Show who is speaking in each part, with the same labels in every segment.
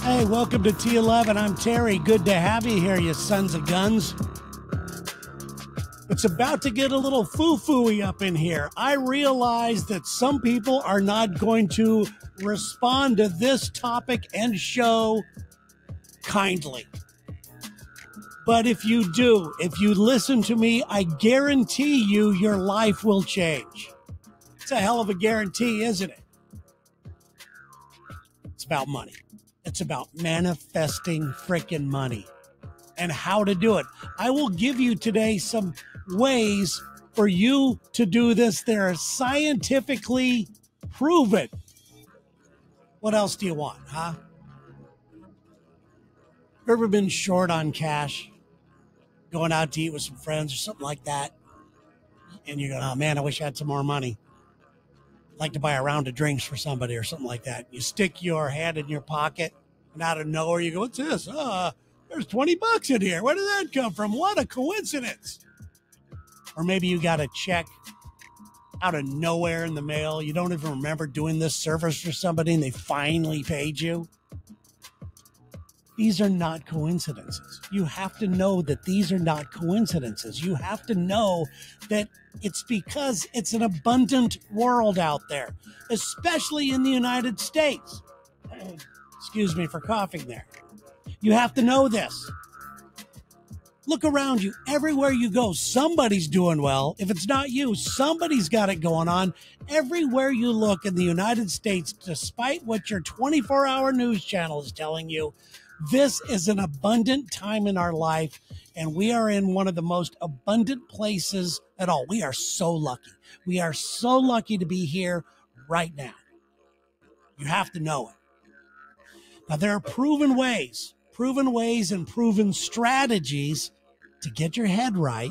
Speaker 1: Hey, welcome to T11. I'm Terry. Good to have you here, you sons of guns. It's about to get a little foo-foo-y up in here. I realize that some people are not going to respond to this topic and show kindly. But if you do, if you listen to me, I guarantee you your life will change. It's a hell of a guarantee, isn't it? It's about money. It's about manifesting freaking money and how to do it. I will give you today some ways for you to do this. They're scientifically proven. What else do you want, huh? Have you ever been short on cash? Going out to eat with some friends or something like that? And you're going, oh man, I wish I had some more money. I'd like to buy a round of drinks for somebody or something like that. You stick your hand in your pocket and out of nowhere you go, what's this? There's $20 in here. Where did that come from? What a coincidence. Or maybe you got a check out of nowhere in the mail. You don't even remember doing this service for somebody and they finally paid you. These are not coincidences. You have to know that these are not coincidences. You have to know that it's because it's an abundant world out there, especially in the United States. Excuse me for coughing there. You have to know this. Look around you. Everywhere you go, somebody's doing well. If it's not you, somebody's got it going on. Everywhere you look in the United States, despite what your 24-hour news channel is telling you, this is an abundant time in our life, and we are in one of the most abundant places at all. We are so lucky. We are so lucky to be here right now. You have to know it. Now, there are proven ways and proven strategies to get your head right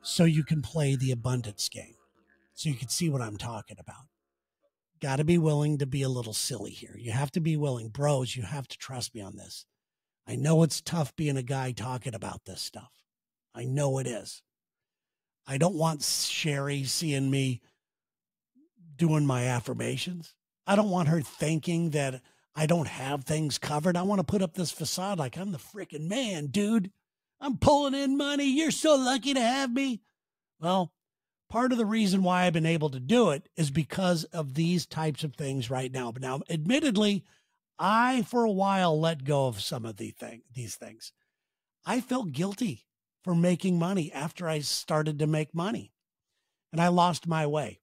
Speaker 1: so you can play the abundance game, so you can see what I'm talking about. Got to be willing to be a little silly here. You have to be willing. Bros, you have to trust me on this. I know it's tough being a guy talking about this stuff. I know it is. I don't want Sherry seeing me doing my affirmations. I don't want her thinking that I don't have things covered. I want to put up this facade like I'm the freaking man, dude. I'm pulling in money. You're so lucky to have me. Well, part of the reason why I've been able to do it is because of these types of things right now. But now, admittedly, I, for a while, let go of some of these things. I felt guilty for making money after I started to make money. And I lost my way.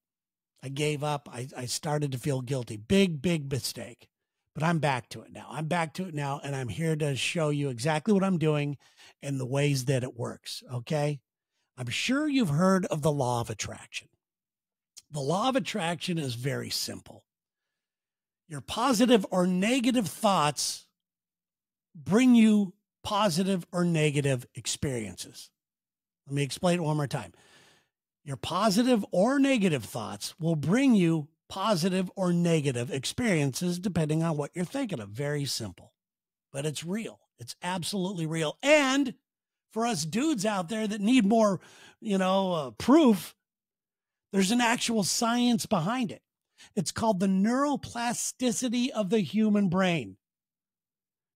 Speaker 1: I gave up. I started to feel guilty. Big mistake. But I'm back to it now. And I'm here to show you exactly what I'm doing and the ways that it works, okay? I'm sure you've heard of the law of attraction. The law of attraction is very simple. Your positive or negative thoughts bring you positive or negative experiences. Let me explain it one more time. Your positive or negative thoughts will bring you positive or negative experiences depending on what you're thinking of. Very simple, but it's real. It's absolutely real. And for us dudes out there that need more, proof, there's an actual science behind it. It's called the neuroplasticity of the human brain.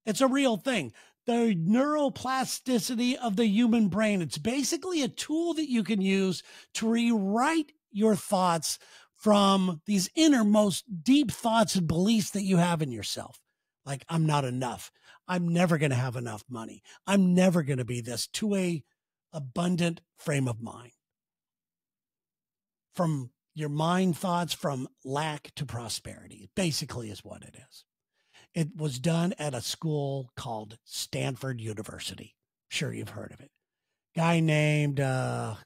Speaker 1: It's a real thing. The neuroplasticity of the human brain. It's basically a tool that you can use to rewrite your thoughts from these innermost deep thoughts and beliefs that you have in yourself. Like, I'm not enough. I'm never going to have enough money. I'm never going to be this, to a abundant frame of mind. From your mind thoughts, from lack to prosperity, basically is what it is. It was done at a school called Stanford University. Sure, you've heard of it. Guy named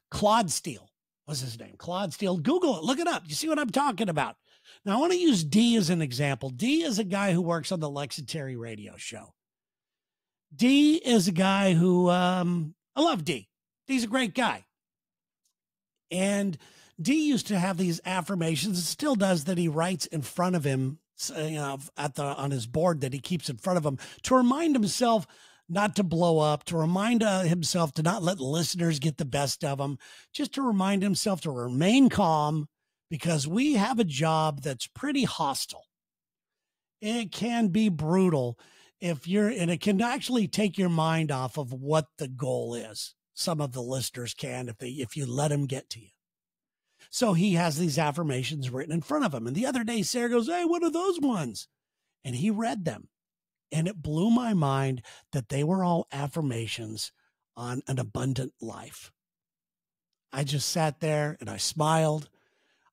Speaker 1: Claude Steele. What's his name? Claude Steele. Google it. Look it up. You see what I'm talking about? Now, I want to use D as an example. D is a guy who works on the Lex and Terry radio show. D is a guy who, I love D. D's a great guy. And D used to have these affirmations, and still does, that he writes in front of him, on his board that he keeps in front of him to remind himself not to blow up, to remind himself to not let listeners get the best of him, just to remind himself to remain calm, because we have a job that's pretty hostile. it can be brutal and it can actually take your mind off of what the goal is. Some of the listeners can, if you let them get to you. So he has these affirmations written in front of him. And the other day, Sarah goes, "Hey, what are those ones?" And he read them. And it blew my mind that they were all affirmations on an abundant life. I just sat there and I smiled.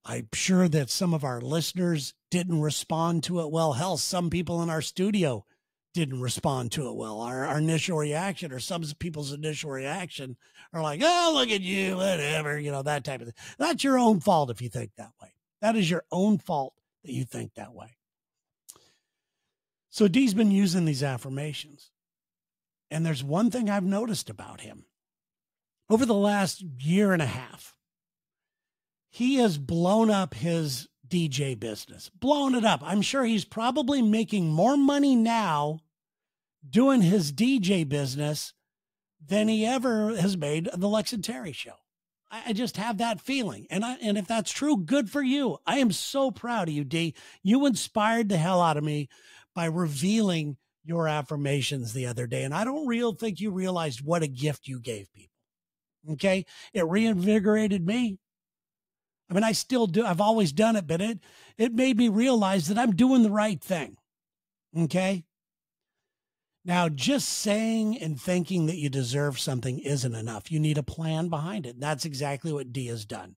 Speaker 1: I'm sure that some of our listeners didn't respond to it well. Hell, some people in our studio didn't respond to it well. Our initial reaction, or some people's initial reaction, are like, "Oh, look at you, whatever," that type of thing. That's your own fault if you think that way. That is your own fault that you think that way. So Dee's been using these affirmations. And there's one thing I've noticed about him. Over the last year and a half, he has blown up his DJ business, blown it up. I'm sure he's probably making more money now doing his DJ business than he ever has made on the Lex and Terry show. I just have that feeling. And if that's true, good for you. I am so proud of you, Dee. You inspired the hell out of me by revealing your affirmations the other day. And I don't think you realized what a gift you gave people. Okay. It reinvigorated me. I mean, I still do. I've always done it, but it made me realize that I'm doing the right thing. Okay. Now, just saying and thinking that you deserve something isn't enough. You need a plan behind it. And that's exactly what Dee has done.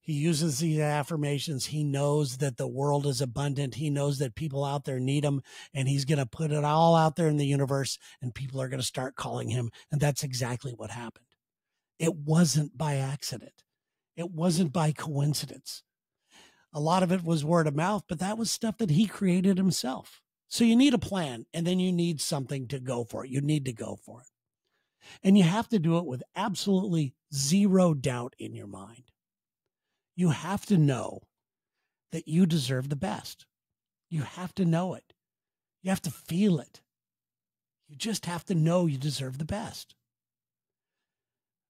Speaker 1: He uses these affirmations. He knows that the world is abundant. He knows that people out there need him, and he's going to put it all out there in the universe, and people are going to start calling him. And that's exactly what happened. It wasn't by accident. It wasn't by coincidence. A lot of it was word of mouth, but that was stuff that he created himself. So you need a plan, and then you need something to go for it. You need to go for it. And you have to do it with absolutely zero doubt in your mind. You have to know that you deserve the best. You have to know it. You have to feel it. You just have to know you deserve the best.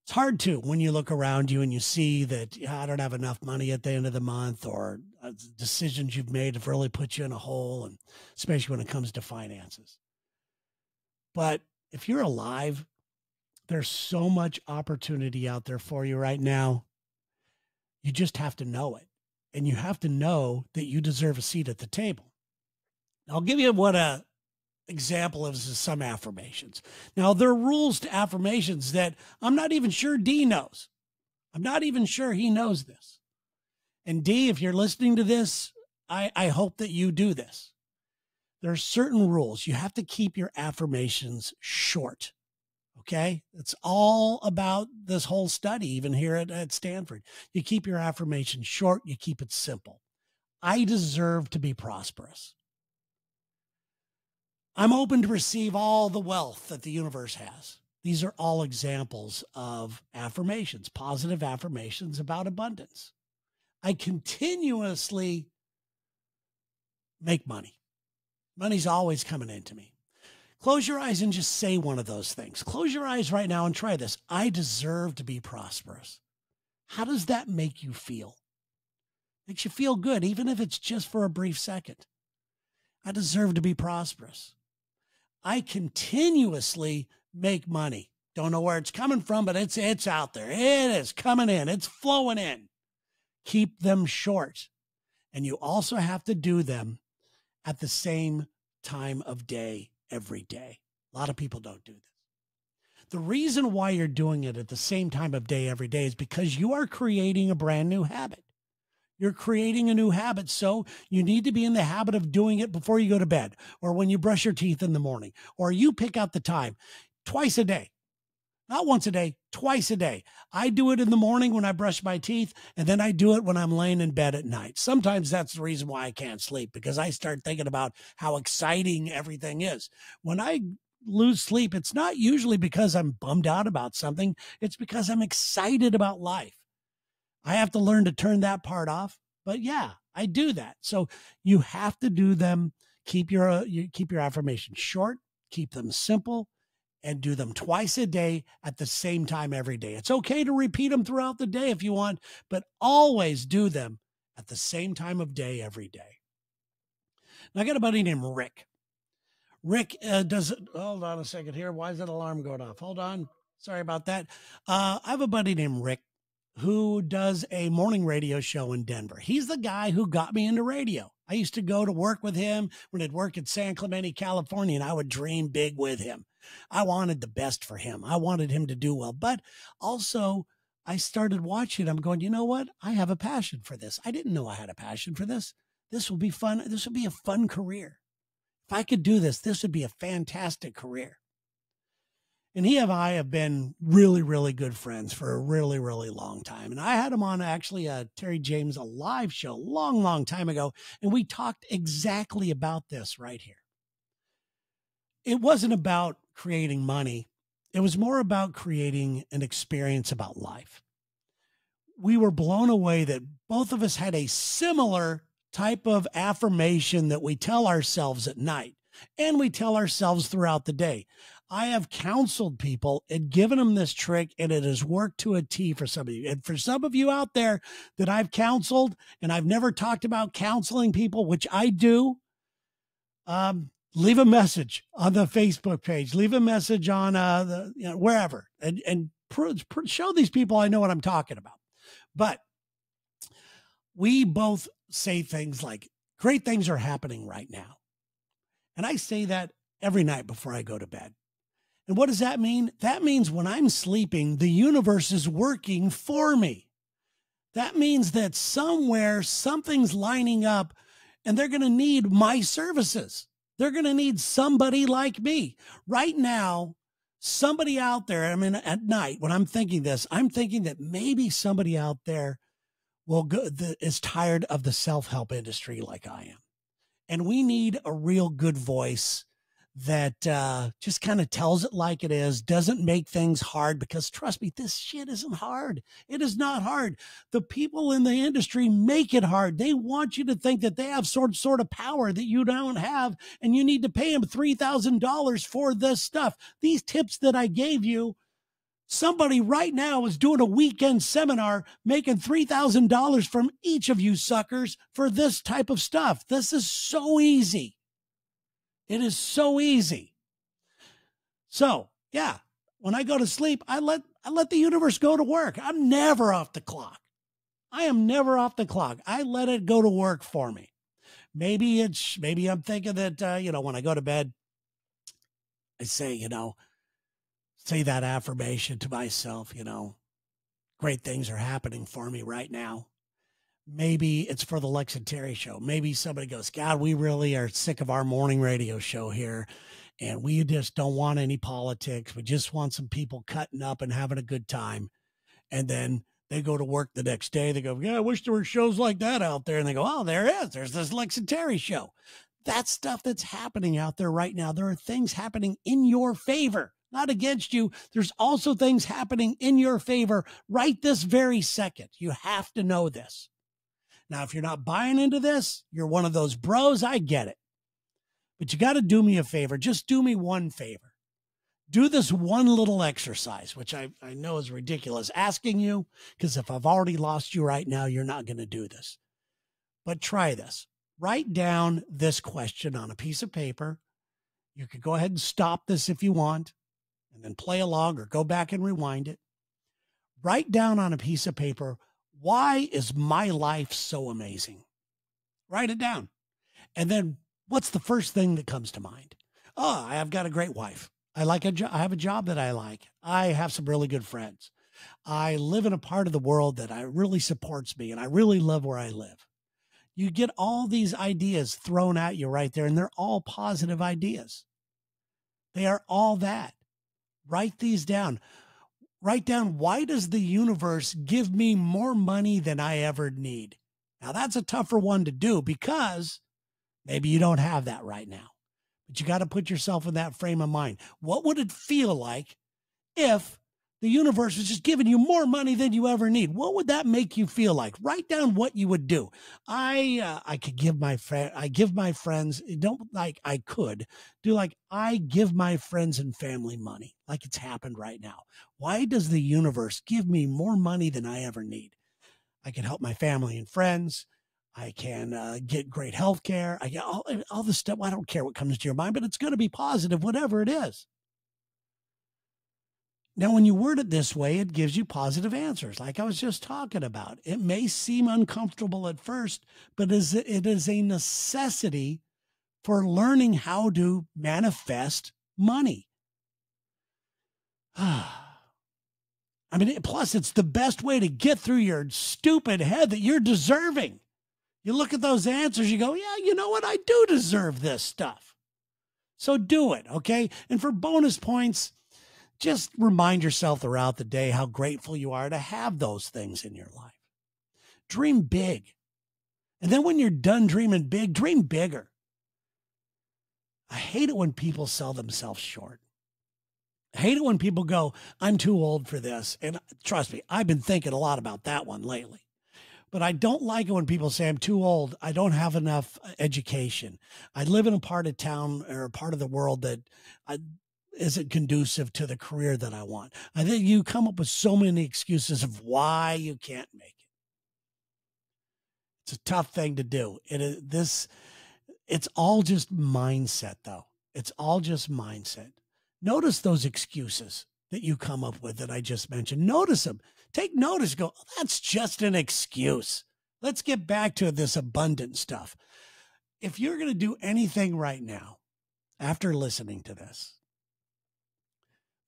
Speaker 1: It's hard to when you look around you and you see that I don't have enough money at the end of the month, or decisions you've made have really put you in a hole, and especially when it comes to finances. But if you're alive, there's so much opportunity out there for you right now. You just have to know it. And you have to know that you deserve a seat at the table. I'll give you what a example of some affirmations. Now, there are rules to affirmations that I'm not even sure Dee knows. I'm not even sure he knows this. And Dee, if you're listening to this, I hope that you do this. There are certain rules. You have to keep your affirmations short. Okay? It's all about this whole study, even here at Stanford. You keep your affirmation short. You keep it simple. I deserve to be prosperous. I'm open to receive all the wealth that the universe has. These are all examples of affirmations, positive affirmations about abundance. I continuously make money. Money's always coming into me. Close your eyes and just say one of those things. Close your eyes right now and try this. I deserve to be prosperous. How does that make you feel? Makes you feel good, even if it's just for a brief second. I deserve to be prosperous. I continuously make money. Don't know where it's coming from, but it's out there. It is coming in. It's flowing in. Keep them short. And you also have to do them at the same time of day every day. A lot of people don't do this. The reason why you're doing it at the same time of day every day is because you are creating a brand new habit. You're creating a new habit, so you need to be in the habit of doing it before you go to bed, or when you brush your teeth in the morning, or you pick out the time twice a day. Not once a day, twice a day. I do it in the morning when I brush my teeth, and then I do it when I'm laying in bed at night. Sometimes that's the reason why I can't sleep, because I start thinking about how exciting everything is. When I lose sleep, it's not usually because I'm bummed out about something. It's because I'm excited about life. I have to learn to turn that part off. But yeah, I do that. So you have to do them. Keep your affirmations short, keep them simple, and do them twice a day at the same time every day. It's okay to repeat them throughout the day if you want, but always do them at the same time of day every day. And I got a buddy named Rick. Rick does it. Hold on a second here. Why is that alarm going off? Hold on. Sorry about that. I have a buddy named Rick who does a morning radio show in Denver. He's the guy who got me into radio. I used to go to work with him when I'd work at San Clemente, California, and I would dream big with him. I wanted the best for him. I wanted him to do well. But also, I started watching. I'm going, you know what? I have a passion for this. I didn't know I had a passion for this. This will be fun. This will be a fun career. If I could do this, this would be a fantastic career. And he and I have been really, really good friends for a really, really long time. And I had him on actually Terry James, a live show long, long time ago. And we talked exactly about this right here. It wasn't about creating money. It was more about creating an experience about life. We were blown away that both of us had a similar type of affirmation that we tell ourselves at night and we tell ourselves throughout the day. I have counseled people and given them this trick, and it has worked to a T for some of you. And for some of you out there that I've counseled, and I've never talked about counseling people, which I do, leave a message on the Facebook page, leave a message on wherever, and show these people I know what I'm talking about. But we both say things like, great things are happening right now. And I say that every night before I go to bed. And what does that mean? That means when I'm sleeping, the universe is working for me. That means that somewhere something's lining up and they're going to need my services. They're going to need somebody like me. Right now, somebody out there, I mean, at night, when I'm thinking this, I'm thinking that maybe somebody out there is tired of the self-help industry like I am. And we need a real good voice that just kind of tells it like it is, doesn't make things hard, because trust me, this shit isn't hard. It is not hard. The people in the industry make it hard. They want you to think that they have sort of power that you don't have, and you need to pay them $3,000 for this stuff. These tips that I gave you, somebody right now is doing a weekend seminar making $3,000 from each of you suckers for this type of stuff. This is so easy. It is so easy. So, yeah, when I go to sleep, I let the universe go to work. I'm never off the clock. I am never off the clock. I let it go to work for me. Maybe I'm thinking that, when I go to bed, I say, say that affirmation to myself, great things are happening for me right now. Maybe it's for the Lex and Terry show. Maybe somebody goes, God, we really are sick of our morning radio show here, and we just don't want any politics. We just want some people cutting up and having a good time. And then they go to work the next day. They go, yeah, I wish there were shows like that out there. And they go, oh, there is. There's this Lex and Terry show. That's stuff that's happening out there right now. There are things happening in your favor, not against you. There's also things happening in your favor right this very second. You have to know this. Now, if you're not buying into this, you're one of those bros. I get it. But you got to do me a favor. Just do me one favor. Do this one little exercise, which I know is ridiculous asking you, because if I've already lost you right now, you're not going to do this. But try this. Write down this question on a piece of paper. You could go ahead and stop this if you want, and then play along or go back and rewind it. Write down on a piece of paper, why is my life so amazing? Write it down. And then what's the first thing that comes to mind? Oh, I've got a great wife. I have a job that I like. I have some really good friends. I live in a part of the world that really supports me, and I really love where I live. You get all these ideas thrown at you right there, and they're all positive ideas. They are all that. Write these down. Write down, why does the universe give me more money than I ever need? Now, that's a tougher one to do because maybe you don't have that right now. But you got to put yourself in that frame of mind. What would it feel like if the universe was just giving you more money than you ever need? What would that make you feel like? Write down what you would do. I could give my friends, I give my friends and family money, like it's happened right now. Why does the universe give me more money than I ever need? I can help my family and friends. I can get great health care. I get all the stuff. I don't care what comes to your mind, but it's going to be positive, whatever it is. Now, when you word it this way, it gives you positive answers, like I was just talking about. It may seem uncomfortable at first, but it is a necessity for learning how to manifest money. I mean, plus, it's the best way to get through your stupid head that you're deserving. You look at those answers, you go, yeah, you know what? I do deserve this stuff. So do it, okay? And for bonus points, just remind yourself throughout the day how grateful you are to have those things in your life. Dream big. And then when you're done dreaming big, dream bigger. I hate it when people sell themselves short. I hate it when people go, I'm too old for this. And trust me, I've been thinking a lot about that one lately. But I don't like it when people say, I'm too old. I don't have enough education. I live in a part of town or a part of the world that isn't conducive to the career that I want. I think you come up with so many excuses of why you can't make it. It's a tough thing to do. It's all just mindset, though. It's all just mindset. Notice those excuses that you come up with that I just mentioned. Notice them. Take notice. Go, oh, that's just an excuse. Let's get back to this abundant stuff. If you're going to do anything right now, after listening to this,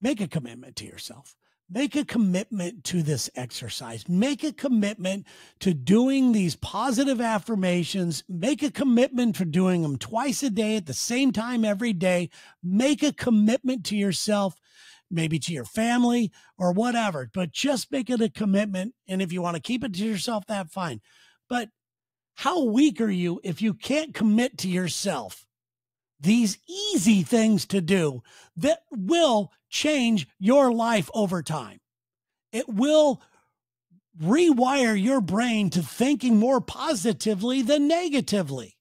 Speaker 1: make a commitment to yourself. Make a commitment to this exercise. Make a commitment to doing these positive affirmations. Make a commitment for doing them twice a day at the same time every day. Make a commitment to yourself, maybe to your family or whatever, but just make it a commitment. And if you want to keep it to yourself, that's fine. But how weak are you if you can't commit to yourself these easy things to do that will change your life over time? It will rewire your brain to thinking more positively than negatively.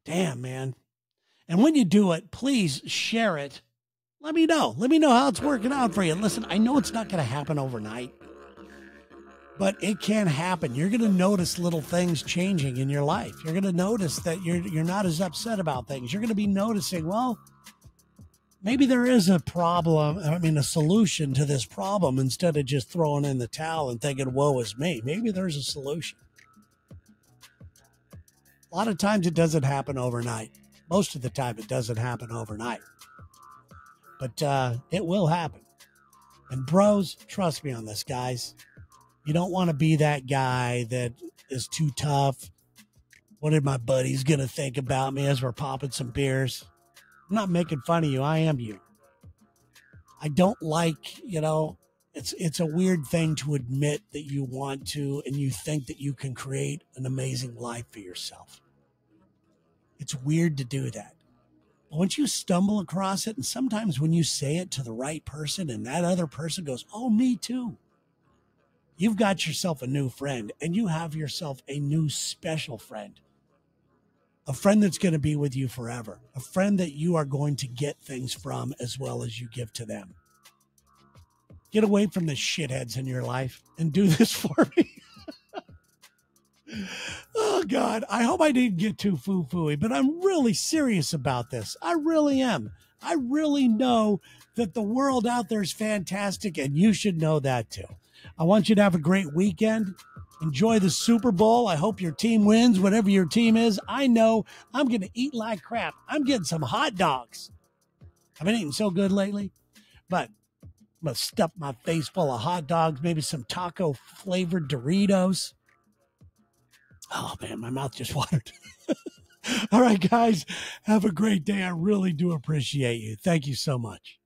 Speaker 1: Damn, man. And when you do it, please share it. Let me know. Let me know how it's working out for you. Listen, I know it's not going to happen overnight, but it can happen. You're going to notice little things changing in your life. You're going to notice that you're not as upset about things. You're going to be noticing, well, maybe there is a problem. I mean, a solution to this problem instead of just throwing in the towel and thinking, woe is me. Maybe there's a solution. A lot of times it doesn't happen overnight. Most of the time it doesn't happen overnight. But it will happen. And bros, trust me on this, guys. You don't want to be that guy that is too tough. What are my buddies going to think about me as we're popping some beers? I'm not making fun of you. I am you. I don't like, it's a weird thing to admit that you want to and you think that you can create an amazing life for yourself. It's weird to do that. But once you stumble across it, and sometimes when you say it to the right person and that other person goes, oh, me too. You've got yourself a new friend, and you have yourself a new special friend. A friend that's going to be with you forever. A friend that you are going to get things from as well as you give to them. Get away from the shitheads in your life and do this for me. Oh, God, I hope I didn't get too foo-fooey, but I'm really serious about this. I really am. I really know that the world out there is fantastic, and you should know that too. I want you to have a great weekend. Enjoy the Super Bowl. I hope your team wins, whatever your team is. I know I'm going to eat like crap. I'm getting some hot dogs. I've been eating so good lately, but I'm going to stuff my face full of hot dogs, maybe some taco-flavored Doritos. Oh, man, my mouth just watered. All right, guys, have a great day. I really do appreciate you. Thank you so much.